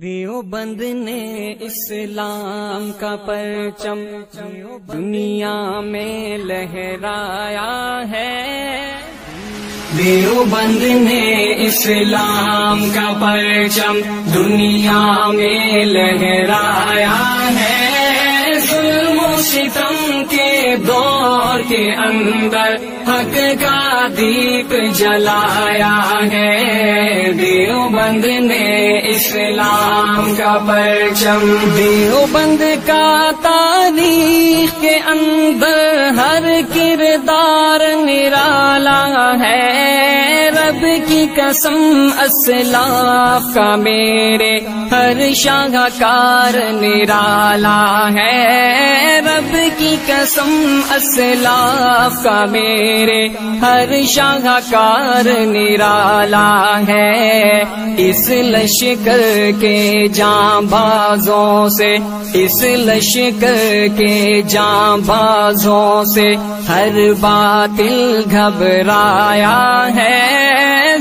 دیوبند نے اسلام کا پرچم دنیا میں لہرایا ہے۔ دیوبند نے اسلام کا پرچم دنیا میں لہرایا ہے۔ ظلم و ستم کے دور کے اندر حق کا دیپ جلایا ہے۔ دیوبند نے اسلام کا پرچم، دیوبند کا تاریخ کے اندر ہر کردار نرالا ہے۔ رب کی قسم اسلاف کا میرے ہر شاہکار نرالا ہے۔ رب کی قسم اسلاف کا میرے ہر شاہکار نرالا ہے۔ اس لشکر کے جاں بازوں سے، اس لشکر کے جاں بازوں سے ہر باطل گھبرایا ہے۔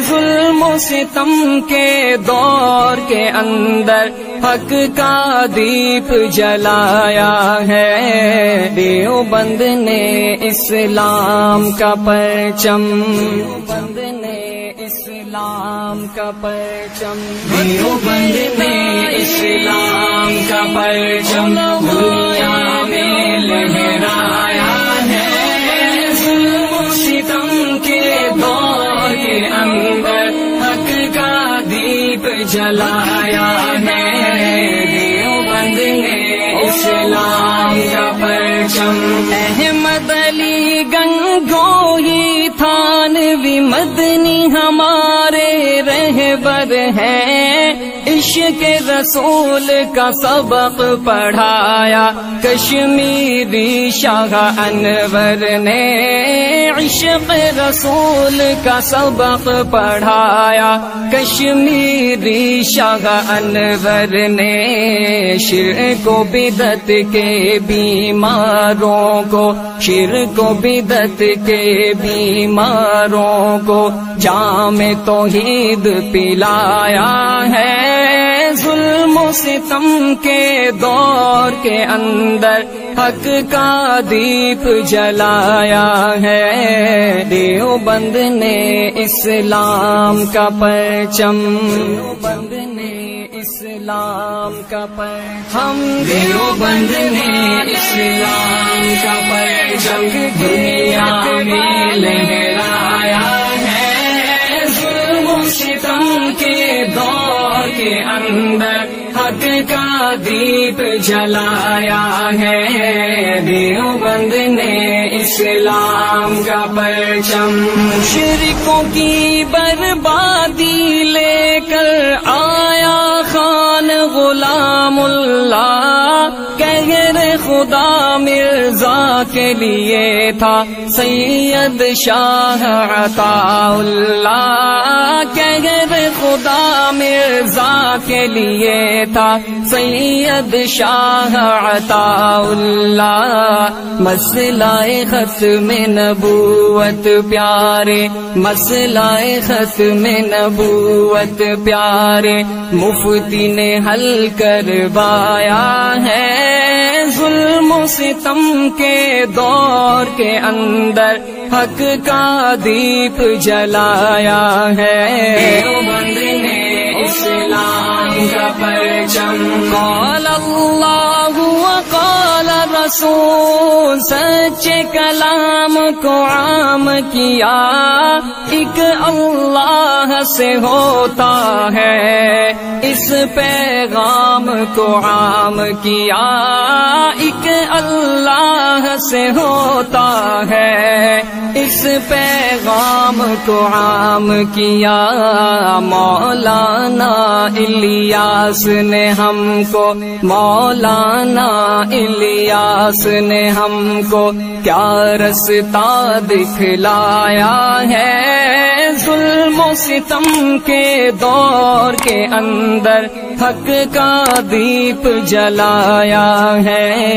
ظلم و ستم کے دور کے اندر حق کا دیپ جلایا ہے۔ دیوبند نے اسلام کا پرچم، دیوبند نے اسلام کا پرچم، دیوبند نے اسلام کا پرچم دنیا میں لہرایا ہے۔ ظلم و ستم کے دور کے اندر حق کا دیپ جلایا ہے۔ دیوبند نے اسلام کا پرچم، احمد علی گنگوہی تھانوی مدنی ہمارے رہبر ہیں۔ عشق رسول کا سبق پڑھایا کشمیری شاہ انور نے۔ عشق رسول کا سبق پڑھایا کشمیری شاہ انور نے۔ شرک و بدعت کے بیماروں کو، شرک و بدعت کے بیماروں کو جام توحید پلایا ہے۔ ظلم و ستم کے دور کے اندر حق کا دیپ جلایا ہے۔ دیوبند نے اسلام کا پرچم، دیوبند نے اسلام کا پرچم، ہم دیوبند نے اسلام کا پرچم دنیا میں لہرایا ہے۔ ظلم و ستم کے دور کے اندر حق کا دیپ جلایا ہے۔ دیوبند نے اسلام کا پرچم، مشرکوں کی بربادی لے کر آیا خان غلام اللہ۔ قہر خدا مرزا کے لیے تھا سید شاہ عطا اللہ۔ قہر خدا مرزا کے لیے تھا سید شاہ عطا اللہ۔ مسئلہ ختم نبوت پیارے، مسئلہ ختم نبوت پیارے مفتی نے حل کروایا ہے۔ ظلم و ستم کے دور کے اندر حق کا دیپ جلایا ہے۔ دیوبند نے اسلام کا پرچم، قال اللہ وقال رسول، سچے کلام کو عام کیا۔ ایک اللہ سے ہوتا ہے، اس پیغام کو عام کیا۔ ایک اللہ سے ہوتا ہے، اس پیغام کو عام کیا۔ مولانا الیاس نے ہم کو، مولانا الیاس نے ہم کو کیا رستہ دکھلایا ہے۔ ظلم و ستم کے دور کے اندر حق کا دیپ جلایا ہے۔